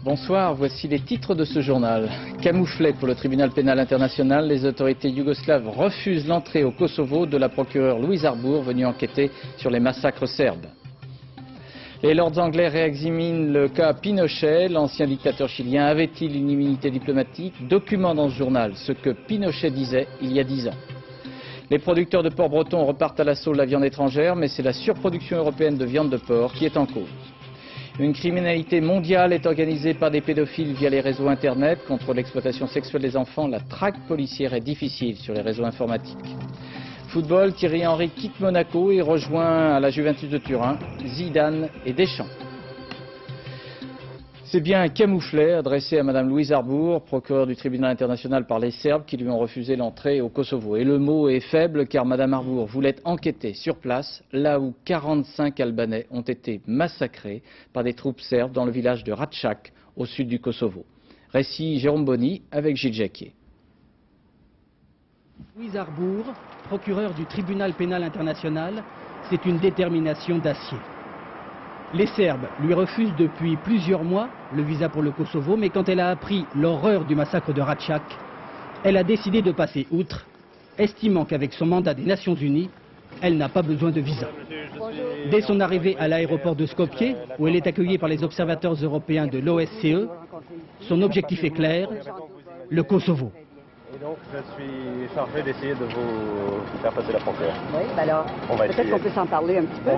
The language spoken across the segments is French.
Bonsoir, voici les titres de ce journal. Camouflés pour le tribunal pénal international, les autorités yougoslaves refusent l'entrée au Kosovo de la procureure Louise Arbour, venue enquêter sur les massacres serbes. Les lords anglais réexaminent le cas Pinochet. L'ancien dictateur chilien avait-il une immunité diplomatique? Document dans ce journal ce que Pinochet disait il y a 10 ans. Les producteurs de porc breton repartent à l'assaut de la viande étrangère, mais c'est la surproduction européenne de viande de porc qui est en cause. Une criminalité mondiale est organisée par des pédophiles via les réseaux Internet. Contre l'exploitation sexuelle des enfants, la traque policière est difficile sur les réseaux informatiques. Football, Thierry Henry quitte Monaco et rejoint à la Juventus de Turin Zidane et Deschamps. C'est bien un camouflet adressé à Mme Louise Arbour, procureure du tribunal international par les Serbes qui lui ont refusé l'entrée au Kosovo. Et le mot est faible car Mme Arbour voulait enquêter sur place, là où 45 Albanais ont été massacrés par des troupes serbes dans le village de Račak, au sud du Kosovo. Récit Jérôme Bonny avec Gilles Jacquier. Louise Arbour, procureure du tribunal pénal international, c'est une détermination d'acier. Les Serbes lui refusent depuis plusieurs mois le visa pour le Kosovo, mais quand elle a appris l'horreur du massacre de Račak, elle a décidé de passer outre, estimant qu'avec son mandat des Nations Unies, elle n'a pas besoin de visa. Dès son arrivée à l'aéroport de Skopje, où elle est accueillie par les observateurs européens de l'OSCE, son objectif est clair, le Kosovo. Et donc, je suis chargé d'essayer de vous faire passer la frontière. Oui, alors, peut-être qu'on peut s'en parler un petit peu.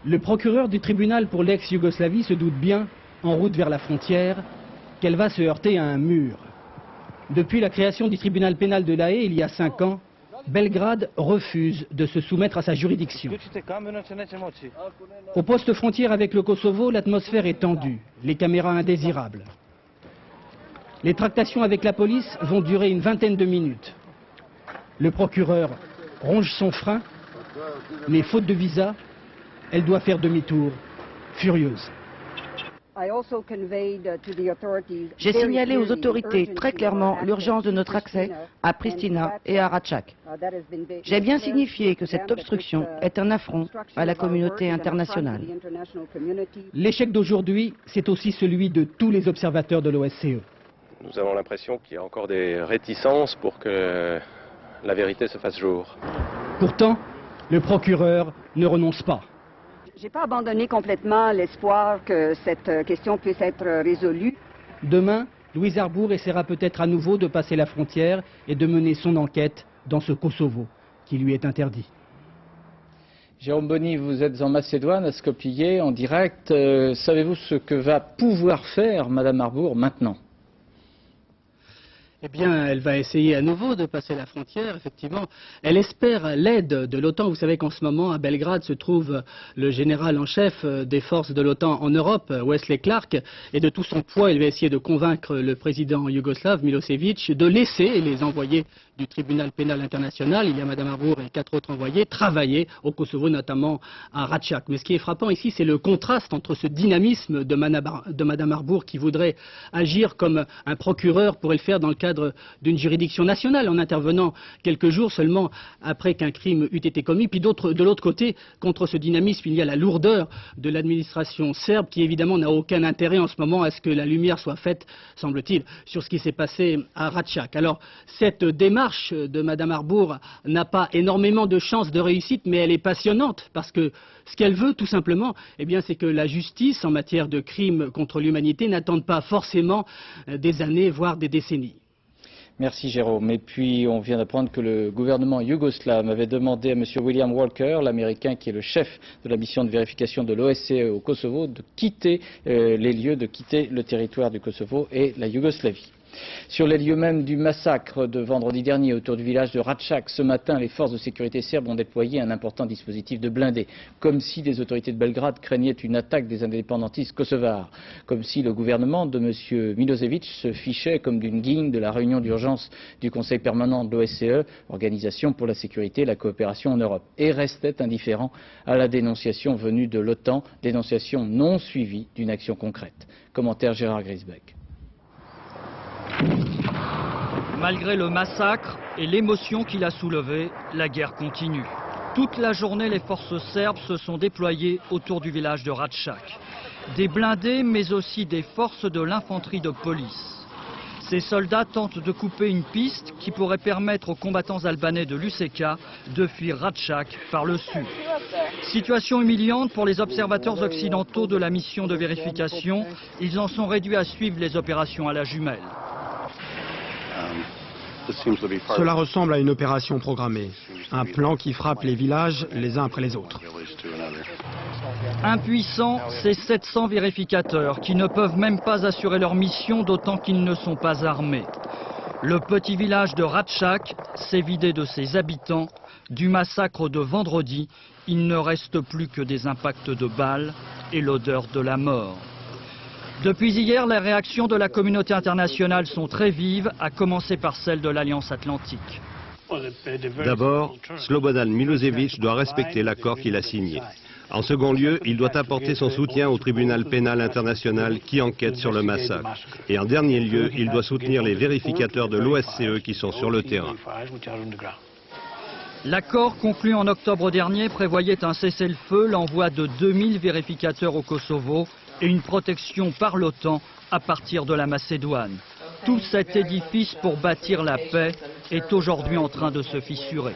Le procureur du tribunal pour l'ex-Yougoslavie se doute bien, en route vers la frontière, qu'elle va se heurter à un mur. Depuis la création du tribunal pénal de La Haye, il y a 5 ans, Belgrade refuse de se soumettre à sa juridiction. Au poste frontière avec le Kosovo, l'atmosphère est tendue, les caméras indésirables. Les tractations avec la police vont durer une vingtaine de minutes. Le procureur ronge son frein, mais faute de visa, elle doit faire demi-tour, furieuse. J'ai signalé aux autorités très clairement l'urgence de notre accès à Pristina et à Račak. J'ai bien signifié que cette obstruction est un affront à la communauté internationale. L'échec d'aujourd'hui, c'est aussi celui de tous les observateurs de l'OSCE. Nous avons l'impression qu'il y a encore des réticences pour que la vérité se fasse jour. Pourtant, le procureur ne renonce pas. Je n'ai pas abandonné complètement l'espoir que cette question puisse être résolue. Demain, Louise Arbour essaiera peut-être à nouveau de passer la frontière et de mener son enquête dans ce Kosovo qui lui est interdit. Jérôme Bonny, vous êtes en Macédoine, à Skopje, en direct. Savez-vous ce que va pouvoir faire Mme Arbour maintenant ? Eh bien, elle va essayer à nouveau de passer la frontière, effectivement. Elle espère l'aide de l'OTAN. Vous savez qu'en ce moment, à Belgrade, se trouve le général en chef des forces de l'OTAN en Europe, Wesley Clark. Et de tout son poids, il va essayer de convaincre le président yougoslave, Milosevic, de laisser les envoyés du tribunal pénal international, il y a Mme Arbour et 4 autres envoyés, travailler au Kosovo, notamment à Račak. Mais ce qui est frappant ici, c'est le contraste entre ce dynamisme de Mme Arbour qui voudrait agir comme un procureur pourrait le faire dans le cadre d'une juridiction nationale, en intervenant quelques jours seulement après qu'un crime eût été commis. Puis de l'autre côté, contre ce dynamisme, il y a la lourdeur de l'administration serbe qui évidemment n'a aucun intérêt en ce moment à ce que la lumière soit faite, semble-t-il, sur ce qui s'est passé à Račak. Alors, cette démarche de Mme Arbour n'a pas énormément de chances de réussite, mais elle est passionnante parce que ce qu'elle veut tout simplement, eh bien, c'est que la justice en matière de crimes contre l'humanité n'attende pas forcément des années, voire des décennies. Merci Jérôme. Et puis on vient d'apprendre que le gouvernement yougoslave avait demandé à M. William Walker, l'Américain qui est le chef de la mission de vérification de l'OSCE au Kosovo, de quitter les lieux, de quitter le territoire du Kosovo et la Yougoslavie. Sur les lieux mêmes du massacre de vendredi dernier autour du village de Račak, ce matin, les forces de sécurité serbes ont déployé un important dispositif de blindés, comme si les autorités de Belgrade craignaient une attaque des indépendantistes kosovars, comme si le gouvernement de M. Milosevic se fichait comme d'une guigne de la réunion d'urgence du Conseil permanent de l'OSCE, Organisation pour la sécurité et la coopération en Europe, et restait indifférent à la dénonciation venue de l'OTAN, dénonciation non suivie d'une action concrète. Commentaire Gérard Grisbeck. Malgré le massacre et l'émotion qu'il a soulevée, la guerre continue. Toute la journée, les forces serbes se sont déployées autour du village de Račak. Des blindés, mais aussi des forces de l'infanterie de police. Ces soldats tentent de couper une piste qui pourrait permettre aux combattants albanais de l'UÇK de fuir Račak par le sud. Situation humiliante pour les observateurs occidentaux de la mission de vérification. Ils en sont réduits à suivre les opérations à la jumelle. Cela ressemble à une opération programmée, un plan qui frappe les villages les uns après les autres. Impuissants, ces 700 vérificateurs qui ne peuvent même pas assurer leur mission, d'autant qu'ils ne sont pas armés. Le petit village de Račak s'est vidé de ses habitants. Du massacre de vendredi, il ne reste plus que des impacts de balles et l'odeur de la mort. Depuis hier, les réactions de la communauté internationale sont très vives, à commencer par celle de l'Alliance Atlantique. D'abord, Slobodan Milošević doit respecter l'accord qu'il a signé. En second lieu, il doit apporter son soutien au tribunal pénal international qui enquête sur le massacre. Et en dernier lieu, il doit soutenir les vérificateurs de l'OSCE qui sont sur le terrain. L'accord conclu en octobre dernier prévoyait un cessez-le-feu, l'envoi de 2000 vérificateurs au Kosovo et une protection par l'OTAN à partir de la Macédoine. Tout cet édifice pour bâtir la paix est aujourd'hui en train de se fissurer.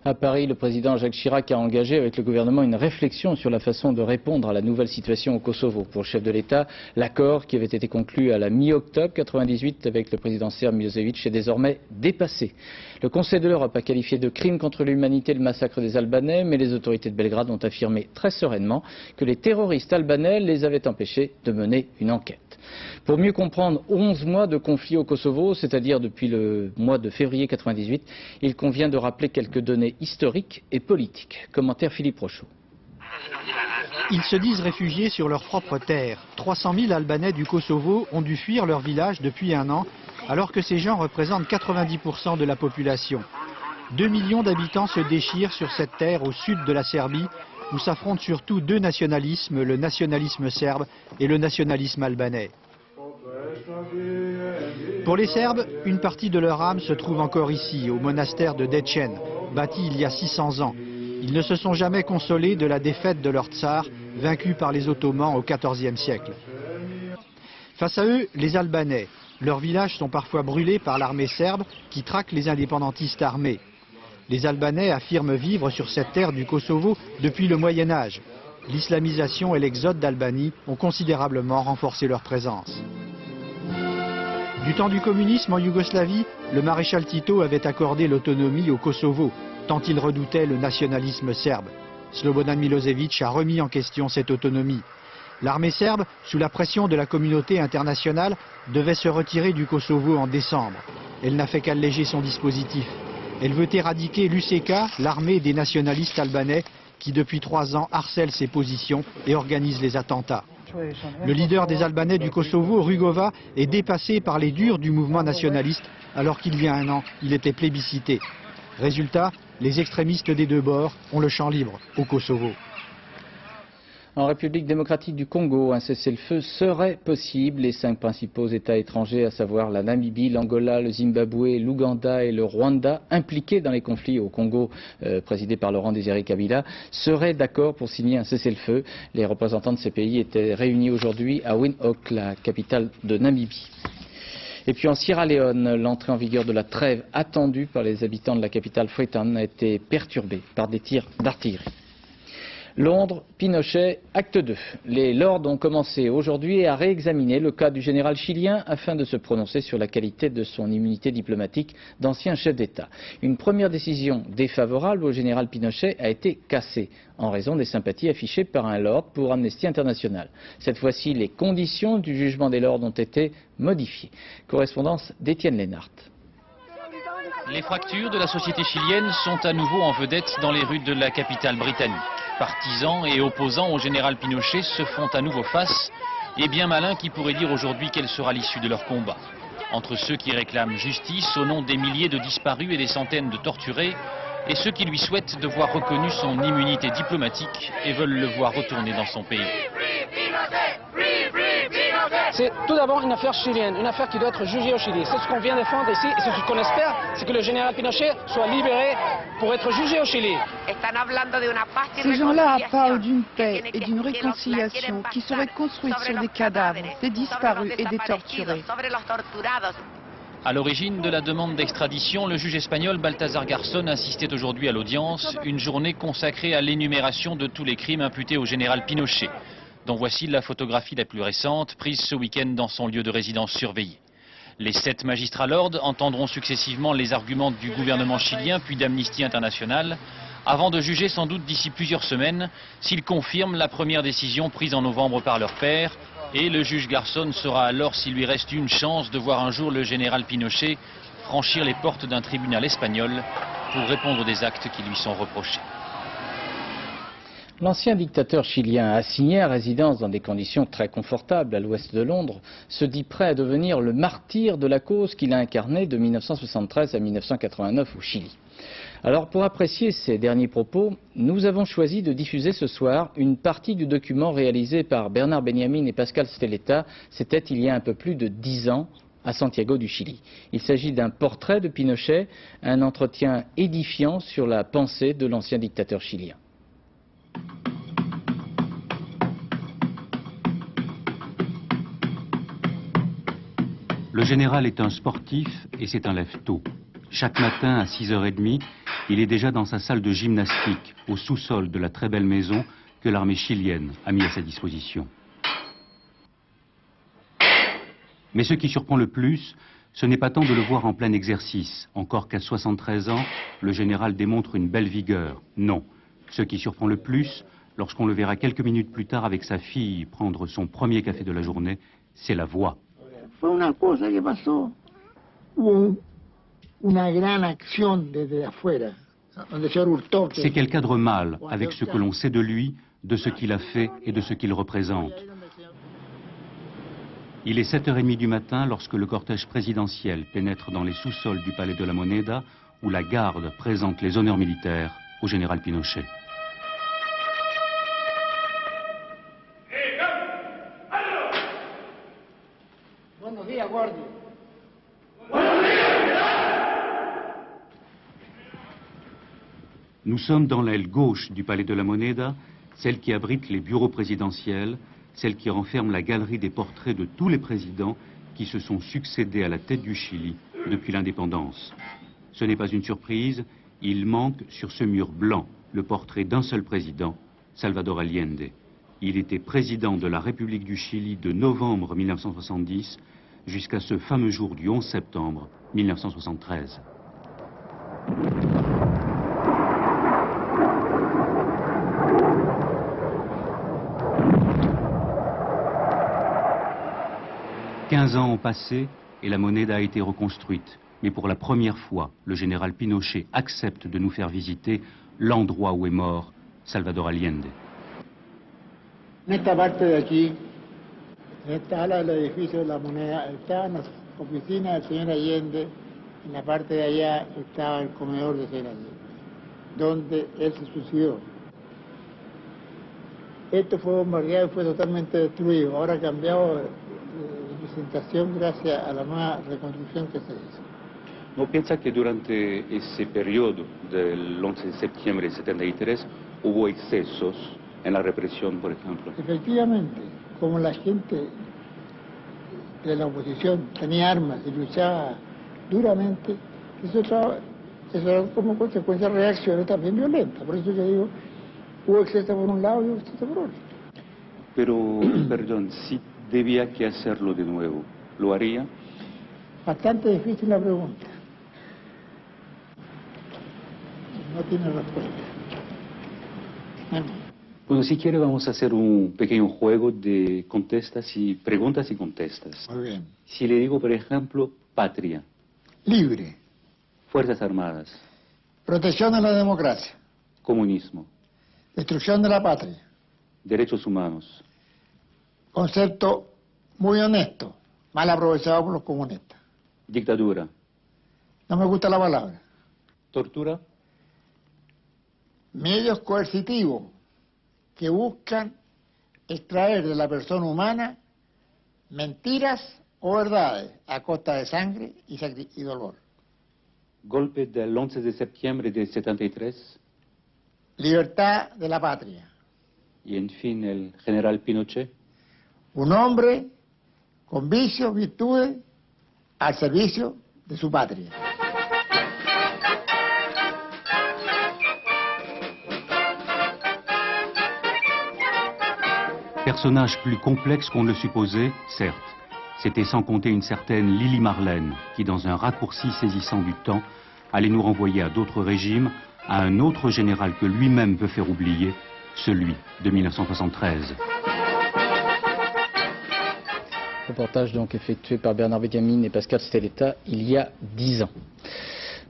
À Paris, le président Jacques Chirac a engagé avec le gouvernement une réflexion sur la façon de répondre à la nouvelle situation au Kosovo. Pour le chef de l'État, l'accord qui avait été conclu à la mi-octobre 1998 avec le président serbe Milošević est désormais dépassé. Le Conseil de l'Europe a qualifié de crime contre l'humanité le massacre des Albanais, mais les autorités de Belgrade ont affirmé très sereinement que les terroristes albanais les avaient empêchés de mener une enquête. Pour mieux comprendre 11 mois de conflit au Kosovo, c'est-à-dire depuis le mois de février 1998, il convient de rappeler quelques données historiques et politiques. Commentaire Philippe Rochaud. Ils se disent réfugiés sur leur propre terre. 300 000 Albanais du Kosovo ont dû fuir leur village depuis un an, alors que ces gens représentent 90% de la population. 2 millions d'habitants se déchirent sur cette terre au sud de la Serbie, où s'affrontent surtout deux nationalismes, le nationalisme serbe et le nationalisme albanais. Pour les Serbes, une partie de leur âme se trouve encore ici, au monastère de Dečen, bâti il y a 600 ans. Ils ne se sont jamais consolés de la défaite de leur tsar, vaincu par les Ottomans au XIVe siècle. Face à eux, les Albanais. Leurs villages sont parfois brûlés par l'armée serbe qui traque les indépendantistes armés. Les Albanais affirment vivre sur cette terre du Kosovo depuis le Moyen-Âge. L'islamisation et l'exode d'Albanie ont considérablement renforcé leur présence. Du temps du communisme en Yougoslavie, le maréchal Tito avait accordé l'autonomie au Kosovo, tant il redoutait le nationalisme serbe. Slobodan Milošević a remis en question cette autonomie. L'armée serbe, sous la pression de la communauté internationale, devait se retirer du Kosovo en décembre. Elle n'a fait qu'alléger son dispositif. Elle veut éradiquer l'UÇK, l'armée des nationalistes albanais, qui depuis 3 ans harcèle ses positions et organise les attentats. Le leader des Albanais du Kosovo, Rugova, est dépassé par les durs du mouvement nationaliste, alors qu'il y a un an, il était plébiscité. Résultat, les extrémistes des deux bords ont le champ libre au Kosovo. En République démocratique du Congo, un cessez-le-feu serait possible. Les 5 principaux États étrangers, à savoir la Namibie, l'Angola, le Zimbabwe, l'Ouganda et le Rwanda, impliqués dans les conflits au Congo présidés par Laurent Désiré Kabila, seraient d'accord pour signer un cessez-le-feu. Les représentants de ces pays étaient réunis aujourd'hui à Windhoek, la capitale de Namibie. Et puis en Sierra Leone, l'entrée en vigueur de la trêve attendue par les habitants de la capitale Freetown a été perturbée par des tirs d'artillerie. Londres, Pinochet, acte 2. Les Lords ont commencé aujourd'hui à réexaminer le cas du général chilien afin de se prononcer sur la qualité de son immunité diplomatique d'ancien chef d'État. Une première décision défavorable au général Pinochet a été cassée en raison des sympathies affichées par un Lord pour Amnesty International. Cette fois-ci, les conditions du jugement des Lords ont été modifiées. Correspondance d'Étienne Lénart. Les fractures de la société chilienne sont à nouveau en vedette dans les rues de la capitale britannique. Partisans et opposants au général Pinochet se font à nouveau face, et bien malin qui pourrait dire aujourd'hui quelle sera l'issue de leur combat. Entre ceux qui réclament justice au nom des milliers de disparus et des centaines de torturés, et ceux qui lui souhaitent de voir reconnue son immunité diplomatique et veulent le voir retourner dans son pays. C'est tout d'abord une affaire chilienne, une affaire qui doit être jugée au Chili. C'est ce qu'on vient défendre ici et c'est ce qu'on espère, c'est que le général Pinochet soit libéré pour être jugé au Chili. Ces gens-là parlent d'une paix et d'une réconciliation qui serait construite sur des cadavres, des disparus et des torturés. À l'origine de la demande d'extradition, le juge espagnol Baltasar Garzón insistait aujourd'hui à l'audience, une journée consacrée à l'énumération de tous les crimes imputés au général Pinochet, dont voici la photographie la plus récente, prise ce week-end dans son lieu de résidence surveillé. Les 7 magistrats lords entendront successivement les arguments du gouvernement chilien puis d'Amnesty International, avant de juger sans doute d'ici plusieurs semaines s'ils confirment la première décision prise en novembre par leur père. Et le juge Garzón saura alors s'il lui reste une chance de voir un jour le général Pinochet franchir les portes d'un tribunal espagnol pour répondre des actes qui lui sont reprochés. L'ancien dictateur chilien, assigné à résidence dans des conditions très confortables à l'ouest de Londres, se dit prêt à devenir le martyr de la cause qu'il a incarnée de 1973 à 1989 au Chili. Alors pour apprécier ces derniers propos, nous avons choisi de diffuser ce soir une partie du document réalisé par Bernard Benjamin et Pascal Stelletta. C'était il y a un peu plus de 10 ans à Santiago du Chili. Il s'agit d'un portrait de Pinochet, un entretien édifiant sur la pensée de l'ancien dictateur chilien. Le général est un sportif et c'est un lève-tôt. Chaque matin à 6h30, il est déjà dans sa salle de gymnastique, au sous-sol de la très belle maison que l'armée chilienne a mis à sa disposition. Mais ce qui surprend le plus, ce n'est pas tant de le voir en plein exercice. Encore qu'à 73 ans, le général démontre une belle vigueur. Non. Ce qui surprend le plus, lorsqu'on le verra quelques minutes plus tard avec sa fille prendre son premier café de la journée, c'est la voix. C'est qu'elle cadre mal avec ce que l'on sait de lui, de ce qu'il a fait et de ce qu'il représente. Il est 7h30 du matin lorsque le cortège présidentiel pénètre dans les sous-sols du palais de la Moneda, où la garde présente les honneurs militaires au général Pinochet. Nous sommes dans l'aile gauche du palais de la Moneda, celle qui abrite les bureaux présidentiels, celle qui renferme la galerie des portraits de tous les présidents qui se sont succédés à la tête du Chili depuis l'indépendance. Ce n'est pas une surprise, il manque sur ce mur blanc le portrait d'un seul président, Salvador Allende. Il était président de la République du Chili de novembre 1970 jusqu'à ce fameux jour du 11 septembre 1973. « 15 ans ont passé et la Moneda a été reconstruite. Mais pour la première fois, le général Pinochet accepte de nous faire visiter l'endroit où est mort Salvador Allende. En esta parte de aquí, en esta ala del edificio de la Moneda, estaban las oficinas del señor Allende. En la parte de allá estaba el comedor de señor Allende, donde él se suicidó. Esto fue bombardeado y fue totalmente destruido. Ahora ha cambiado de presentación gracias a la nueva reconstrucción que se hizo. ¿No piensa que durante ese periodo del 11 de septiembre de 73 hubo excesos en la represión, por ejemplo? Efectivamente, como la gente de la oposición tenía armas y luchaba duramente, eso era como consecuencia de reacciones también violentas. Por eso yo digo, hubo exceso por un lado y hubo exceso por otro. Pero, perdón, si debía que hacerlo de nuevo, ¿lo haría? Bastante difícil la pregunta. No tiene respuesta. Bueno, si quiere vamos a hacer un pequeño juego de preguntas y contestas. Muy bien. Si le digo, por ejemplo, patria. Libre. Fuerzas Armadas. Protección de la democracia. Comunismo. Destrucción de la patria. Derechos humanos. Concepto muy honesto, mal aprovechado por los comunistas. Dictadura. No me gusta la palabra. Tortura. Medios coercitivos que buscan extraer de la persona humana Mentiras o verdades a costa de sangre y dolor. Golpe del 11 de septiembre de 73. Libertad de la patria. Y en fin, el general Pinochet. Un hombre con vicios, virtudes, al servicio de su patria. Personnage plus complexe qu'on le supposait, certes. C'était sans compter une certaine Lily Marlène, qui dans un raccourci saisissant du temps, allait nous renvoyer à d'autres régimes, à un autre général que lui-même veut faire oublier, celui de 1973. Reportage donc effectué par Bernard Benjamin et Pascal Stelletta il y a 10 ans.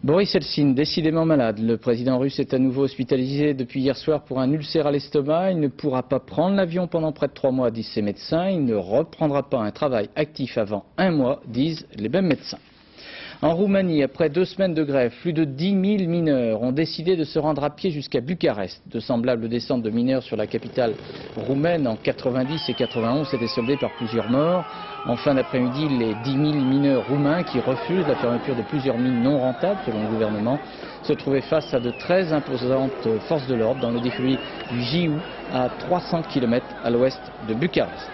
Boris Eltsine, décidément malade. Le président russe est à nouveau hospitalisé depuis hier soir pour un ulcère à l'estomac. Il ne pourra pas prendre l'avion pendant près de 3 mois, disent ses médecins. Il ne reprendra pas un travail actif avant 1 mois, disent les mêmes médecins. En Roumanie, après 2 semaines de grève, plus de 10 000 mineurs ont décidé de se rendre à pied jusqu'à Bucarest. De semblables descentes de mineurs sur la capitale roumaine en 90 et 91 s'étaient soldées par plusieurs morts. En fin d'après-midi, les 10 000 mineurs roumains qui refusent la fermeture de plusieurs mines non rentables, selon le gouvernement, se trouvaient face à de très imposantes forces de l'ordre dans le défilé du Jiu, à 300 km à l'ouest de Bucarest.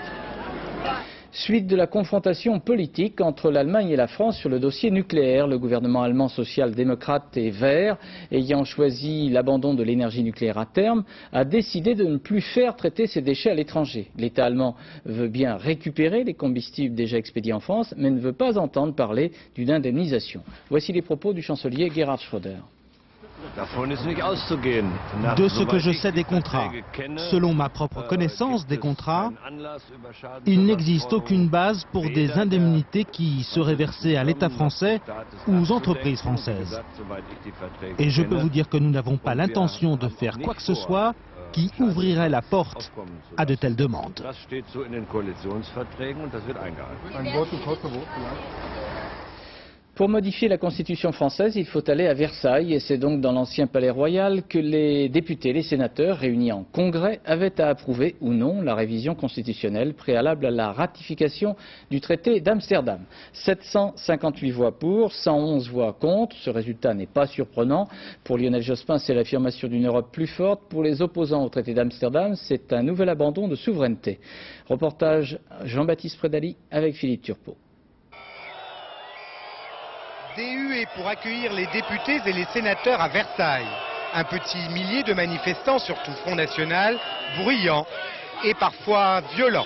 Suite de la confrontation politique entre l'Allemagne et la France sur le dossier nucléaire. Le gouvernement allemand social-démocrate et vert, ayant choisi l'abandon de l'énergie nucléaire à terme, a décidé de ne plus faire traiter ses déchets à l'étranger. L'État allemand veut bien récupérer les combustibles déjà expédiés en France, mais ne veut pas entendre parler d'une indemnisation. Voici les propos du chancelier Gerhard Schröder. De ce que je sais des contrats, selon ma propre connaissance des contrats, il n'existe aucune base pour des indemnités qui seraient versées à l'État français ou aux entreprises françaises. Et je peux vous dire que nous n'avons pas l'intention de faire quoi que ce soit qui ouvrirait la porte à de telles demandes. Pour modifier la Constitution française, il faut aller à Versailles et c'est donc dans l'ancien palais royal que les députés, les sénateurs réunis en congrès avaient à approuver ou non la révision constitutionnelle préalable à la ratification du traité d'Amsterdam. 758 voix pour, 111 voix contre. Ce résultat n'est pas surprenant. Pour Lionel Jospin, c'est l'affirmation d'une Europe plus forte. Pour les opposants au traité d'Amsterdam, c'est un nouvel abandon de souveraineté. Reportage Jean-Baptiste Prédali avec Philippe Turpot. Déhué pour accueillir les députés et les sénateurs à Versailles. Un petit millier de manifestants sur tout Front National, bruyants et parfois violents.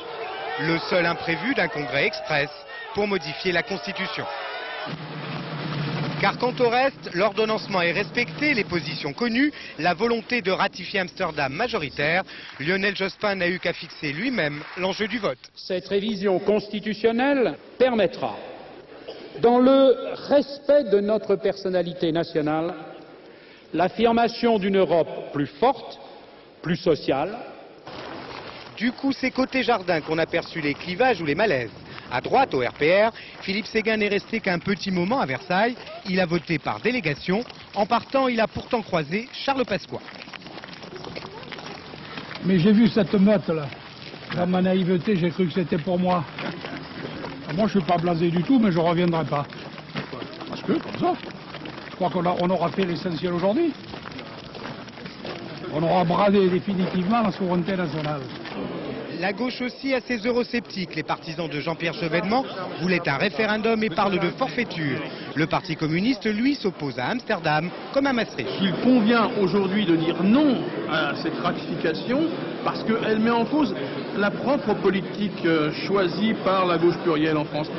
Le seul imprévu d'un congrès express pour modifier la Constitution. Car quant au reste, l'ordonnancement est respecté, les positions connues, la volonté de ratifier Amsterdam majoritaire, Lionel Jospin n'a eu qu'à fixer lui-même l'enjeu du vote. Cette révision constitutionnelle permettra, dans le respect de notre personnalité nationale, l'affirmation d'une Europe plus forte, plus sociale. Du coup, c'est côté jardin qu'on a perçu les clivages ou les malaises. À droite, au RPR, Philippe Séguin n'est resté qu'un petit moment à Versailles. Il a voté par délégation. En partant, il a pourtant croisé Charles Pasqua. Mais j'ai vu cette meute-là. Dans ma naïveté, j'ai cru que c'était pour moi. Moi, je ne suis pas blasé du tout, mais je ne reviendrai pas. Parce que, comme ça, je crois qu'on aura fait l'essentiel aujourd'hui. On aura bradé définitivement la souveraineté nationale. La gauche aussi a ses eurosceptiques. Les partisans de Jean-Pierre Chevènement voulaient un référendum et parlent de forfaiture. Le Parti communiste, lui, s'oppose à Amsterdam comme à Maastricht. Il convient aujourd'hui de dire non à cette ratification parce qu'elle met en cause la propre politique choisie par la gauche plurielle en France.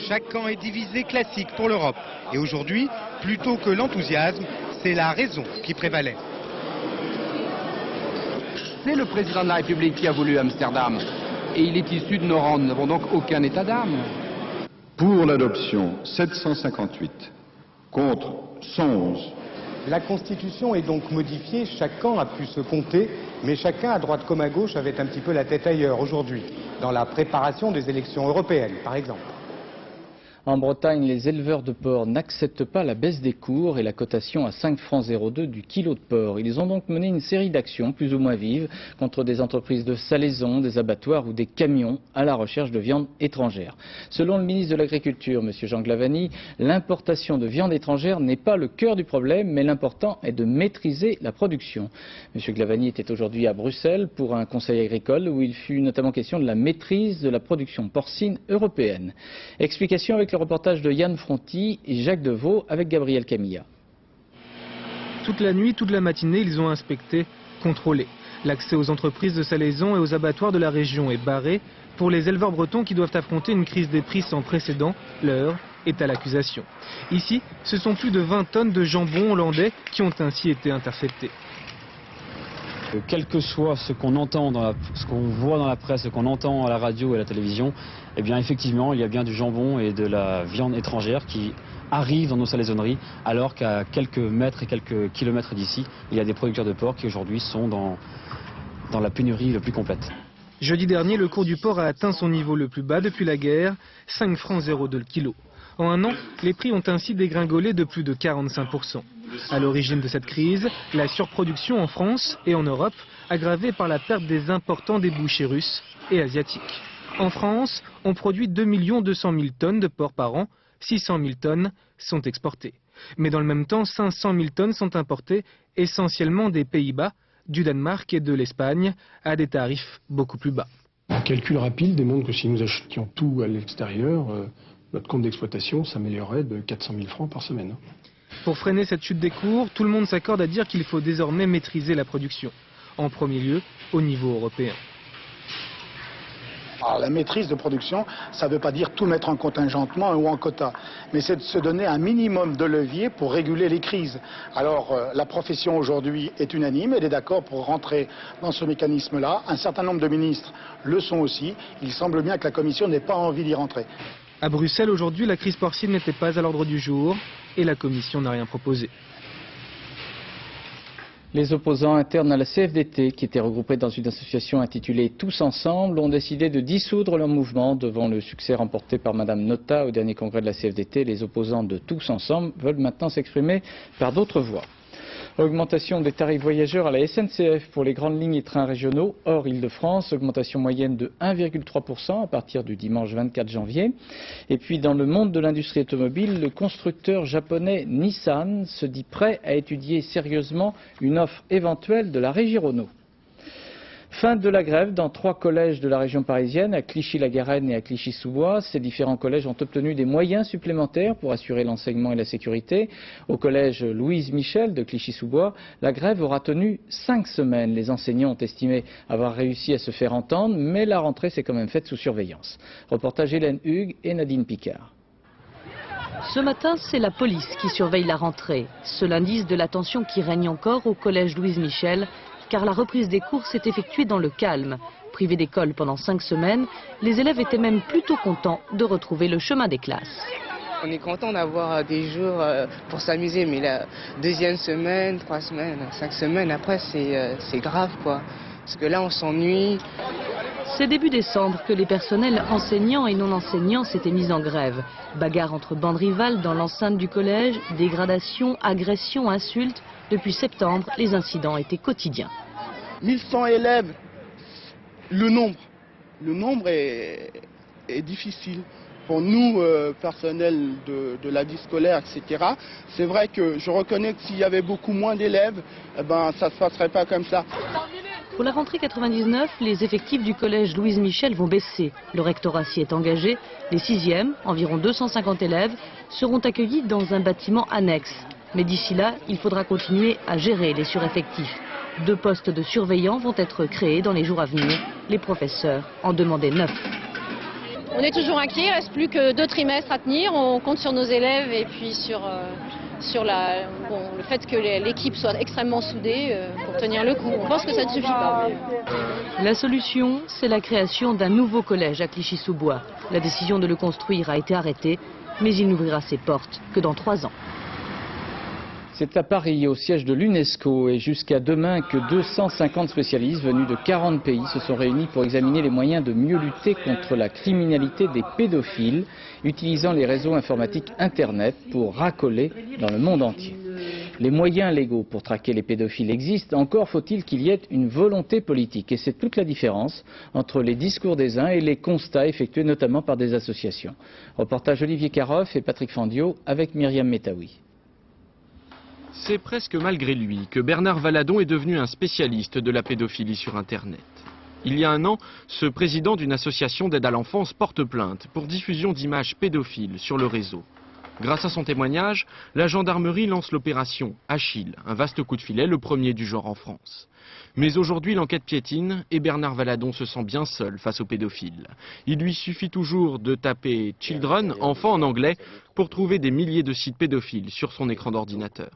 Chaque camp est divisé, classique pour l'Europe. Et aujourd'hui, plutôt que l'enthousiasme, c'est la raison qui prévalait. C'est le président de la République qui a voulu Amsterdam. Et il est issu de nos rangs. Nous n'avons donc aucun état d'âme. Pour l'adoption, 758. Contre, 111. La Constitution est donc modifiée. Chaque camp a pu se compter. Mais chacun, à droite comme à gauche, avait un petit peu la tête ailleurs aujourd'hui. Dans la préparation des élections européennes, par exemple. En Bretagne, les éleveurs de porc n'acceptent pas la baisse des cours et la cotation à 5,02 francs du kilo de porc. Ils ont donc mené une série d'actions plus ou moins vives contre des entreprises de salaison, des abattoirs ou des camions à la recherche de viande étrangère. Selon le ministre de l'Agriculture, M. Jean Glavany, l'importation de viande étrangère n'est pas le cœur du problème, mais l'important est de maîtriser la production. M. Glavany était aujourd'hui à Bruxelles pour un conseil agricole où il fut notamment question de la maîtrise de la production porcine européenne. Explication avec le reportage de Yann Fronty et Jacques Deveau avec Gabriel Camilla. Toute la nuit, toute la matinée, ils ont inspecté, contrôlé. L'accès aux entreprises de salaison et aux abattoirs de la région est barré. Pour les éleveurs bretons qui doivent affronter une crise des prix sans précédent, l'heure est à l'accusation. Ici, ce sont plus de 20 tonnes de jambon hollandais qui ont ainsi été interceptées. Quel que soit ce qu'on entend, ce qu'on voit dans la presse, ce qu'on entend à la radio et à la télévision, eh bien effectivement il y a bien du jambon et de la viande étrangère qui arrivent dans nos salaisonneries, alors qu'à quelques mètres et quelques kilomètres d'ici, il y a des producteurs de porc qui aujourd'hui sont dans la pénurie la plus complète. Jeudi dernier, le cours du porc a atteint son niveau le plus bas depuis la guerre, 5,02 francs le kilo. En un an, les prix ont ainsi dégringolé de plus de 45%. À l'origine de cette crise, la surproduction en France et en Europe, aggravée par la perte des importants débouchés russes et asiatiques. En France, on produit 2 200 000 tonnes de porc par an, 600 000 tonnes sont exportées. Mais dans le même temps, 500 000 tonnes sont importées, essentiellement des Pays-Bas, du Danemark et de l'Espagne, à des tarifs beaucoup plus bas. Un calcul rapide démontre que si nous achetions tout à l'extérieur, notre compte d'exploitation s'améliorerait de 400 000 francs par semaine. Pour freiner cette chute des cours, tout le monde s'accorde à dire qu'il faut désormais maîtriser la production. En premier lieu, au niveau européen. Alors, la maîtrise de production, ça ne veut pas dire tout mettre en contingentement ou en quota, mais c'est de se donner un minimum de levier pour réguler les crises. Alors la profession aujourd'hui est unanime, elle est d'accord pour rentrer dans ce mécanisme-là. Un certain nombre de ministres le sont aussi. Il semble bien que la Commission n'ait pas envie d'y rentrer. À Bruxelles, aujourd'hui, la crise porcine n'était pas à l'ordre du jour et la Commission n'a rien proposé. Les opposants internes à la CFDT, qui étaient regroupés dans une association intitulée Tous Ensemble, ont décidé de dissoudre leur mouvement devant le succès remporté par Mme Nota au dernier congrès de la CFDT. Les opposants de Tous Ensemble veulent maintenant s'exprimer par d'autres voies. Augmentation des tarifs voyageurs à la SNCF pour les grandes lignes et trains régionaux hors Île-de-France, augmentation moyenne de 1,3% à partir du dimanche 24 janvier. Et puis dans le monde de l'industrie automobile, le constructeur japonais Nissan se dit prêt à étudier sérieusement une offre éventuelle de la régie Renault. Fin de la grève dans 3 collèges de la région parisienne, à Clichy-la-Garenne et à Clichy-sous-Bois. Ces différents collèges ont obtenu des moyens supplémentaires pour assurer l'enseignement et la sécurité. Au collège Louise Michel de Clichy-sous-Bois, la grève aura tenu 5 semaines. Les enseignants ont estimé avoir réussi à se faire entendre, mais la rentrée s'est quand même faite sous surveillance. Reportage Hélène Hugues et Nadine Picard. Ce matin, c'est la police qui surveille la rentrée. Seul indice de la tension qui règne encore au collège Louise Michel, car la reprise des cours s'est effectuée dans le calme. Privés d'école pendant 5 semaines, les élèves étaient même plutôt contents de retrouver le chemin des classes. On est content d'avoir des jours pour s'amuser, mais la deuxième semaine, 3 semaines, 5 semaines après, c'est grave, quoi. Parce que là, on s'ennuie. C'est début décembre que les personnels enseignants et non enseignants s'étaient mis en grève. Bagarre entre bandes rivales dans l'enceinte du collège, dégradation, agressions, insultes. Depuis septembre, les incidents étaient quotidiens. 1100 élèves, le nombre est difficile. Pour nous, personnel de la vie scolaire, etc., c'est vrai que je reconnais que s'il y avait beaucoup moins d'élèves, eh ben, ça ne se passerait pas comme ça. Pour la rentrée 99, les effectifs du collège Louise Michel vont baisser. Le rectorat s'y est engagé. Les 6e, environ 250 élèves, seront accueillis dans un bâtiment annexe. Mais d'ici là, il faudra continuer à gérer les sureffectifs. 2 postes de surveillants vont être créés dans les jours à venir. Les professeurs en demandaient 9. On est toujours inquiet, il ne reste plus que 2 trimestres à tenir. On compte sur nos élèves et puis sur le fait que l'équipe soit extrêmement soudée pour tenir le coup. On pense que ça ne suffit pas. La solution, c'est la création d'un nouveau collège à Clichy-sous-Bois. La décision de le construire a été arrêtée, mais il n'ouvrira ses portes que dans 3 ans. C'est à Paris, au siège de l'UNESCO, et jusqu'à demain que 250 spécialistes venus de 40 pays se sont réunis pour examiner les moyens de mieux lutter contre la criminalité des pédophiles, utilisant les réseaux informatiques Internet pour racoler dans le monde entier. Les moyens légaux pour traquer les pédophiles existent, encore faut-il qu'il y ait une volonté politique. Et c'est toute la différence entre les discours des uns et les constats effectués notamment par des associations. Reportage Olivier Caroff et Patrick Fandiot avec Myriam Metaoui. C'est presque malgré lui que Bernard Valadon est devenu un spécialiste de la pédophilie sur Internet. Il y a un an, ce président d'une association d'aide à l'enfance porte plainte pour diffusion d'images pédophiles sur le réseau. Grâce à son témoignage, la gendarmerie lance l'opération Achille, un vaste coup de filet, le premier du genre en France. Mais aujourd'hui, l'enquête piétine et Bernard Valadon se sent bien seul face aux pédophiles. Il lui suffit toujours de taper « Children », enfant en anglais, pour trouver des milliers de sites pédophiles sur son écran d'ordinateur.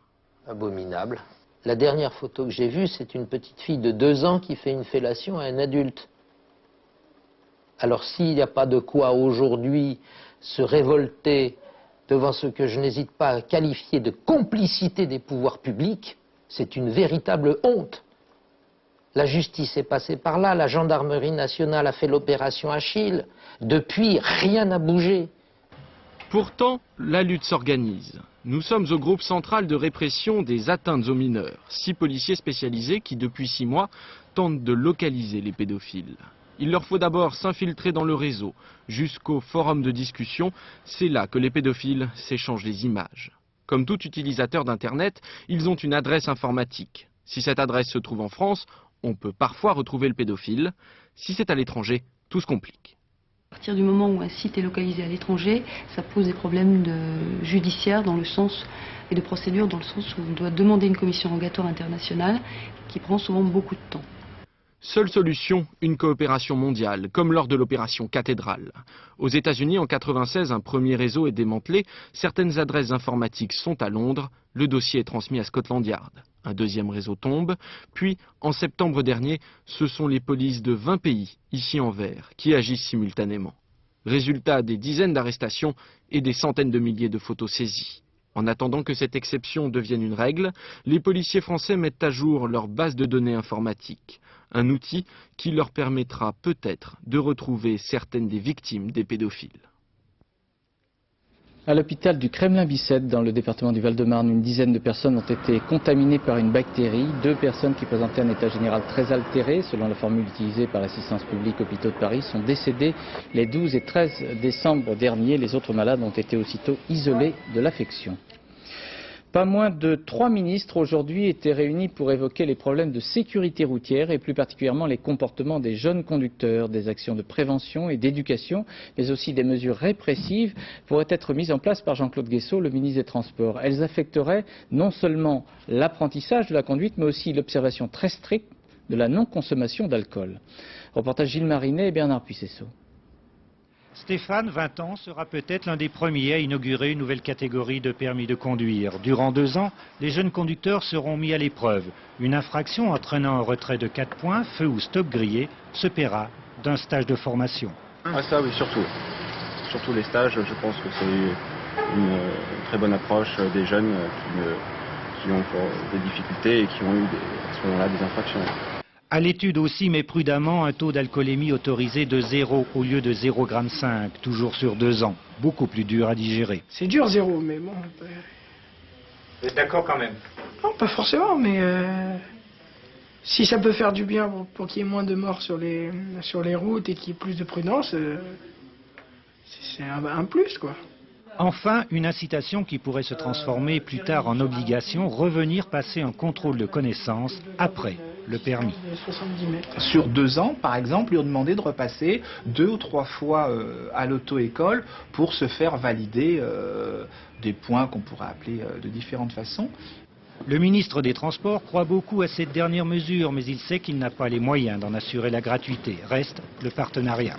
Abominable. La dernière photo que j'ai vue, c'est une petite fille de 2 ans qui fait une fellation à un adulte. Alors s'il n'y a pas de quoi aujourd'hui se révolter devant ce que je n'hésite pas à qualifier de complicité des pouvoirs publics, c'est une véritable honte. La justice est passée par là, la gendarmerie nationale a fait l'opération Achille. Depuis, rien n'a bougé. Pourtant, la lutte s'organise. Nous sommes au groupe central de répression des atteintes aux mineurs, 6 policiers spécialisés qui, depuis 6 mois, tentent de localiser les pédophiles. Il leur faut d'abord s'infiltrer dans le réseau, jusqu'au forum de discussion. C'est là que les pédophiles s'échangent les images. Comme tout utilisateur d'Internet, ils ont une adresse informatique. Si cette adresse se trouve en France, on peut parfois retrouver le pédophile. Si c'est à l'étranger, tout se complique. À partir du moment où un site est localisé à l'étranger, ça pose des problèmes judiciaires dans le sens, et de procédure dans le sens où on doit demander une commission rogatoire internationale qui prend souvent beaucoup de temps. Seule solution, une coopération mondiale, comme lors de l'opération Cathédrale. Aux États-Unis, en 1996, un premier réseau est démantelé, certaines adresses informatiques sont à Londres, le dossier est transmis à Scotland Yard. Un deuxième réseau tombe, puis, en septembre dernier, ce sont les polices de 20 pays, ici en vert, qui agissent simultanément. Résultat, des dizaines d'arrestations et des centaines de milliers de photos saisies. En attendant que cette exception devienne une règle, les policiers français mettent à jour leur base de données informatique. Un outil qui leur permettra peut-être de retrouver certaines des victimes des pédophiles. À l'hôpital du Kremlin-Bicêtre, dans le département du Val-de-Marne, une dizaine de personnes ont été contaminées par une bactérie. 2 personnes qui présentaient un état général très altéré, selon la formule utilisée par l'assistance publique Hôpitaux de Paris, sont décédées les 12 et 13 décembre dernier. Les autres malades ont été aussitôt isolés de l'affection. Pas moins de 3 ministres aujourd'hui étaient réunis pour évoquer les problèmes de sécurité routière et plus particulièrement les comportements des jeunes conducteurs. Des actions de prévention et d'éducation, mais aussi des mesures répressives pourraient être mises en place par Jean-Claude Guessot, le ministre des Transports. Elles affecteraient non seulement l'apprentissage de la conduite, mais aussi l'observation très stricte de la non-consommation d'alcool. Reportage Gilles Marinet et Bernard Puissesseau. Stéphane, 20 ans, sera peut-être l'un des premiers à inaugurer une nouvelle catégorie de permis de conduire. Durant 2 ans, les jeunes conducteurs seront mis à l'épreuve. Une infraction entraînant un retrait de 4 points, feu ou stop grillé, se paiera d'un stage de formation. Ah ça oui, surtout. Surtout les stages, je pense que c'est une très bonne approche des jeunes qui ont des difficultés et qui ont eu à ce moment-là des infractions. À l'étude aussi, mais prudemment, un taux d'alcoolémie autorisé de 0 au lieu de 0,5 g, toujours sur 2 ans. Beaucoup plus dur à digérer. C'est dur 0, mais bon... Vous êtes d'accord quand même? Non, pas forcément, mais... si ça peut faire du bien pour qu'il y ait moins de morts sur les routes et qu'il y ait plus de prudence, c'est un plus, quoi. Enfin, une incitation qui pourrait se transformer plus tard en obligation, revenir passer un contrôle de connaissance après le permis. Sur 2 ans, par exemple, lui demander de repasser 2 ou 3 fois à l'auto-école pour se faire valider des points qu'on pourrait appeler de différentes façons. Le ministre des Transports croit beaucoup à cette dernière mesure, mais il sait qu'il n'a pas les moyens d'en assurer la gratuité. Reste le partenariat.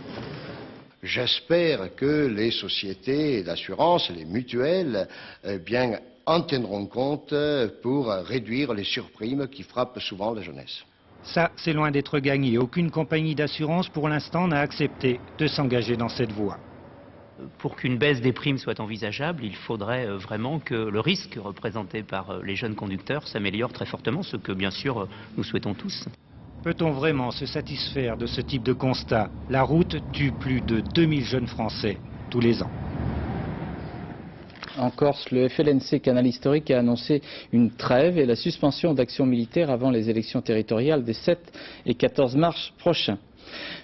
J'espère que les sociétés d'assurance, les mutuelles, en tiendront compte pour réduire les surprimes qui frappent souvent la jeunesse. Ça, c'est loin d'être gagné. Aucune compagnie d'assurance pour l'instant n'a accepté de s'engager dans cette voie. pour qu'une baisse des primes soit envisageable, il faudrait vraiment que le risque représenté par les jeunes conducteurs s'améliore très fortement, ce que bien sûr nous souhaitons tous. Peut-on vraiment se satisfaire de ce type de constat? La route tue plus de 2000 jeunes Français tous les ans. En Corse, le FLNC Canal Historique a annoncé une trêve et la suspension d'actions militaires avant les élections territoriales des 7 et 14 mars prochains.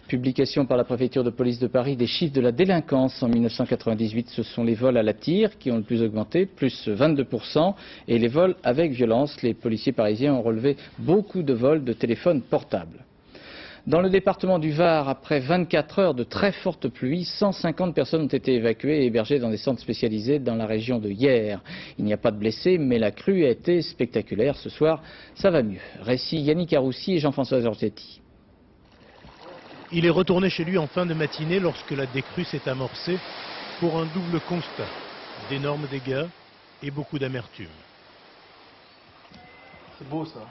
Publication par la préfecture de police de Paris des chiffres de la délinquance en 1998. Ce sont les vols à la tire qui ont le plus augmenté, plus 22%, et les vols avec violence. Les policiers parisiens ont relevé beaucoup de vols de téléphones portables. Dans le département du Var, après 24 heures de très fortes pluies, 150 personnes ont été évacuées et hébergées dans des centres spécialisés dans la région de Hyères. Il n'y a pas de blessés, mais la crue a été spectaculaire. Ce soir, ça va mieux. Récit Yannick Aroussi et Jean-François Giorgetti. Il est retourné chez lui en fin de matinée lorsque la décrue s'est amorcée pour un double constat, d'énormes dégâts et beaucoup d'amertume. C'est beau ça.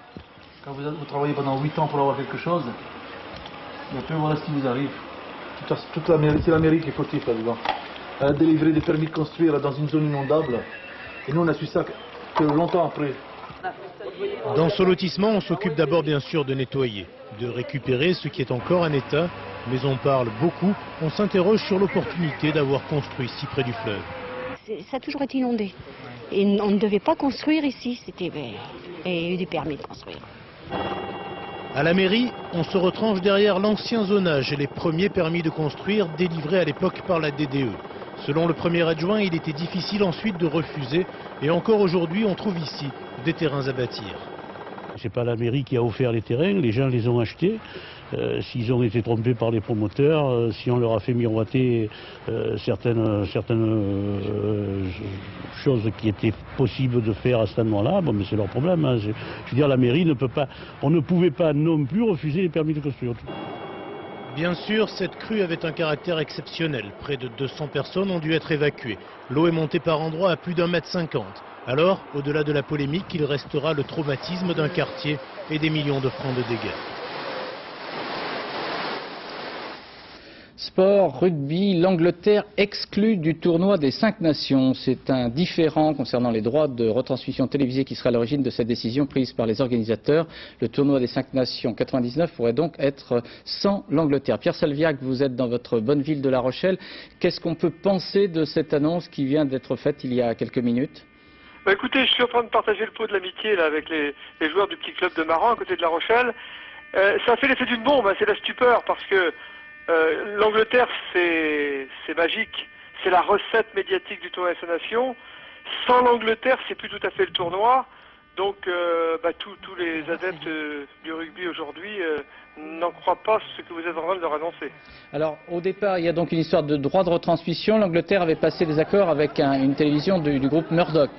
Quand vous travaillez pendant 8 ans pour avoir quelque chose, et après voilà ce qui vous arrive. C'est la mairie qui est fautive là-dedans. Elle a délivré des permis de construire dans une zone inondable et nous on a su ça que longtemps après. Dans ce lotissement, on s'occupe d'abord bien sûr de nettoyer, de récupérer ce qui est encore en état, mais on parle beaucoup, on s'interroge sur l'opportunité d'avoir construit si près du fleuve. Ça a toujours été inondé. Et on ne devait pas construire ici, il y a eu des permis de construire. À la mairie, on se retranche derrière l'ancien zonage et les premiers permis de construire délivrés à l'époque par la DDE. Selon le premier adjoint, il était difficile ensuite de refuser et encore aujourd'hui, on trouve ici des terrains à bâtir. C'est pas la mairie qui a offert les terrains, les gens les ont achetés. S'ils ont été trompés par les promoteurs, si on leur a fait miroiter certaines choses qui étaient possibles de faire à cet endroit-là, bon, mais c'est leur problème. Hein. Je veux dire, la mairie ne peut pas, on ne pouvait pas non plus refuser les permis de construire. Bien sûr, cette crue avait un caractère exceptionnel. Près de 200 personnes ont dû être évacuées. L'eau est montée par endroits à plus d'1,50 m. Alors, au-delà de la polémique, il restera le traumatisme d'un quartier et des millions de francs de dégâts. Sport, rugby, l'Angleterre exclue du tournoi des 5 nations. C'est un différend concernant les droits de retransmission télévisée qui sera à l'origine de cette décision prise par les organisateurs. Le tournoi des 5 nations 99 pourrait donc être sans l'Angleterre. Pierre Salviac, vous êtes dans votre bonne ville de La Rochelle. Qu'est-ce qu'on peut penser de cette annonce qui vient d'être faite il y a quelques minutes ? Bah écoutez, je suis en train de partager le pot de l'amitié là avec les joueurs du petit club de Maran à côté de La Rochelle. Ça a fait l'effet d'une bombe, hein, c'est la stupeur parce que l'Angleterre c'est magique, c'est la recette médiatique du tournoi des nations. Sans l'Angleterre, c'est plus tout à fait le tournoi. Donc tous les adeptes du rugby aujourd'hui n'en croient pas ce que vous êtes en train de leur annoncer. Alors au départ, il y a donc une histoire de droit de retransmission. L'Angleterre avait passé des accords avec une télévision du groupe Murdoch.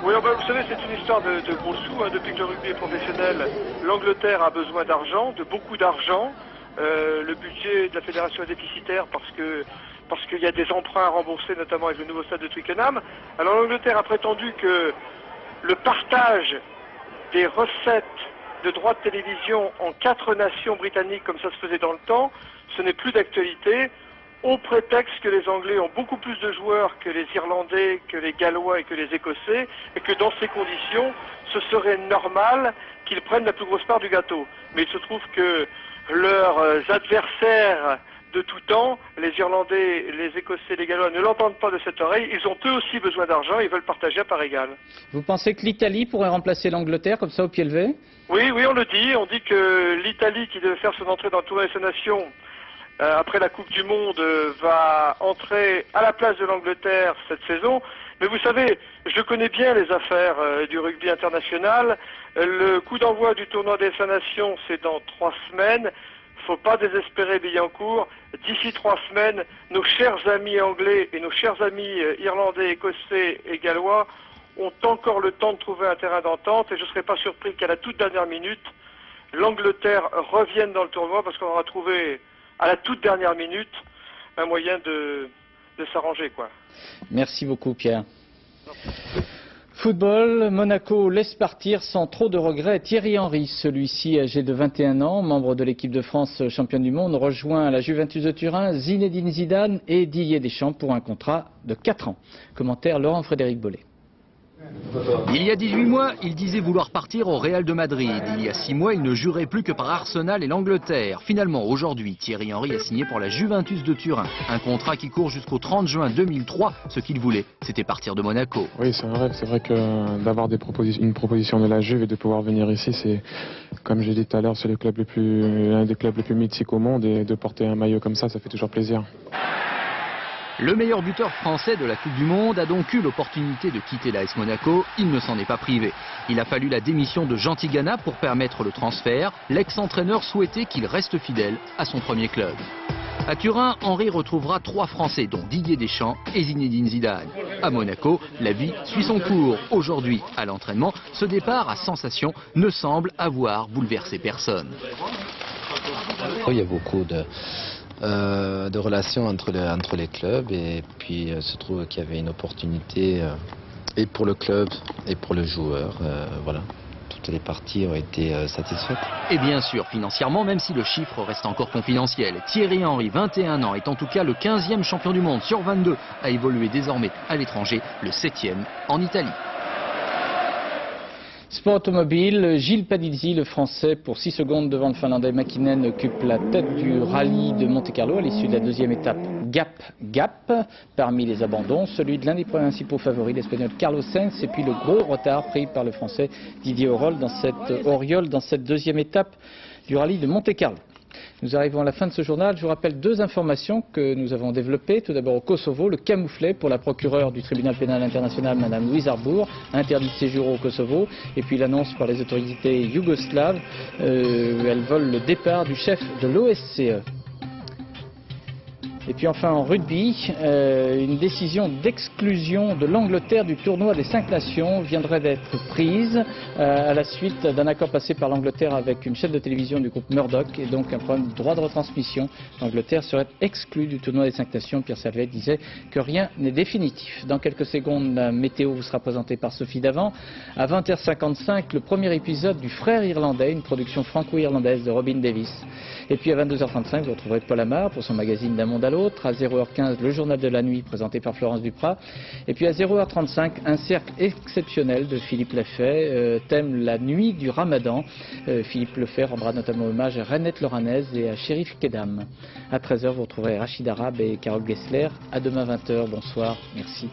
Oui, vous savez, c'est une histoire de gros sous. Hein, depuis que le rugby est professionnel, l'Angleterre a besoin d'argent, de beaucoup d'argent. Le budget de la fédération est déficitaire parce qu'il y a des emprunts à rembourser, notamment avec le nouveau stade de Twickenham. Alors l'Angleterre a prétendu que le partage des recettes de droits de télévision en 4 nations britanniques, comme ça se faisait dans le temps, ce n'est plus d'actualité, au prétexte que les Anglais ont beaucoup plus de joueurs que les Irlandais, que les Gallois et que les Écossais, et que dans ces conditions, ce serait normal qu'ils prennent la plus grosse part du gâteau. Mais il se trouve que leurs adversaires de tout temps, les Irlandais, les Écossais, les Gallois, ne l'entendent pas de cette oreille. Ils ont eux aussi besoin d'argent, ils veulent partager à part égale. Vous pensez que l'Italie pourrait remplacer l'Angleterre comme ça au pied levé ? Oui, on le dit. On dit que l'Italie, qui devait faire son entrée dans le tournoi des nations après la Coupe du Monde, va entrer à la place de l'Angleterre cette saison. Mais vous savez, je connais bien les affaires du rugby international. Le coup d'envoi du tournoi des 5 nations, c'est dans 3 semaines. Faut pas désespérer Billancourt. D'ici 3 semaines, nos chers amis anglais et nos chers amis irlandais, écossais et gallois ont encore le temps de trouver un terrain d'entente. Et je ne serais pas surpris qu'à la toute dernière minute, l'Angleterre revienne dans le tournoi parce qu'on aura trouvé à la toute dernière minute un moyen de s'arranger, quoi. Merci beaucoup, Pierre. Football, Monaco laisse partir sans trop de regrets Thierry Henry. Celui-ci, âgé de 21 ans, membre de l'équipe de France championne du monde, rejoint la Juventus de Turin, Zinedine Zidane et Didier Deschamps pour un contrat de 4 ans. Commentaire Laurent-Frédéric Bollet. Il y a 18 mois, il disait vouloir partir au Real de Madrid. Il y a 6 mois, il ne jurait plus que par Arsenal et l'Angleterre. Finalement, aujourd'hui, Thierry Henry a signé pour la Juventus de Turin. Un contrat qui court jusqu'au 30 juin 2003. Ce qu'il voulait, c'était partir de Monaco. Oui, c'est un rêve. C'est vrai que d'avoir une proposition de la Juve et de pouvoir venir ici, c'est, comme j'ai dit tout à l'heure, c'est l'un des clubs les plus mythiques au monde. Et de porter un maillot comme ça fait toujours plaisir. Le meilleur buteur français de la Coupe du Monde a donc eu l'opportunité de quitter l'AS Monaco. Il ne s'en est pas privé. Il a fallu la démission de Jean Tigana pour permettre le transfert. L'ex-entraîneur souhaitait qu'il reste fidèle à son premier club. À Turin, Henry retrouvera 3 Français, dont Didier Deschamps et Zinedine Zidane. À Monaco, la vie suit son cours. Aujourd'hui, à l'entraînement, ce départ à sensation ne semble avoir bouleversé personne. Il y a beaucoup de relations entre les clubs et puis se trouve qu'il y avait une opportunité et pour le club et pour le joueur. Voilà, toutes les parties ont été satisfaites. Et bien sûr, financièrement, même si le chiffre reste encore confidentiel, Thierry Henry, 21 ans, est en tout cas le 15e champion du monde sur 22 à évoluer désormais à l'étranger, le 7e en Italie. Sport automobile, Gilles Padizzi, le Français, pour 6 secondes devant le Finlandais Mäkinen, occupe la tête du rallye de Monte-Carlo à l'issue de la deuxième étape Gap. Parmi les abandons, celui de l'un des principaux favoris, l'Espagnol Carlos Sainz, et puis le gros retard pris par le Français Didier Auriol dans cette deuxième étape du rallye de Monte-Carlo. Nous arrivons à la fin de ce journal. Je vous rappelle 2 informations que nous avons développées. Tout d'abord au Kosovo, le camouflet pour la procureure du tribunal pénal international, Madame Louise Arbour, interdit de séjour au Kosovo. Et puis l'annonce par les autorités yougoslaves, elles veulent le départ du chef de l'OSCE. Et puis enfin en rugby, une décision d'exclusion de l'Angleterre du tournoi des 5 nations viendrait d'être prise à la suite d'un accord passé par l'Angleterre avec une chaîne de télévision du groupe Murdoch et donc un problème de droit de retransmission. L'Angleterre serait exclue du tournoi des 5 nations. Pierre Servet disait que rien n'est définitif. Dans quelques secondes, la météo vous sera présentée par Sophie Davant. À 20h55, le premier épisode du Frère irlandais, une production franco-irlandaise de Robin Davis. Et puis à 22h35, vous retrouverez Paul Amar pour son magazine D'un monde à l'autre. À 0h15, le journal de la nuit présenté par Florence Duprat. Et puis à 0h35, un cercle exceptionnel de Philippe Lefay, thème la nuit du Ramadan. Philippe Lefay rendra notamment hommage à Renette Loranaise et à Chérif Kedam. À 13h, vous retrouverez Rachid Arabe et Carole Gessler. À demain 20h. Bonsoir. Merci.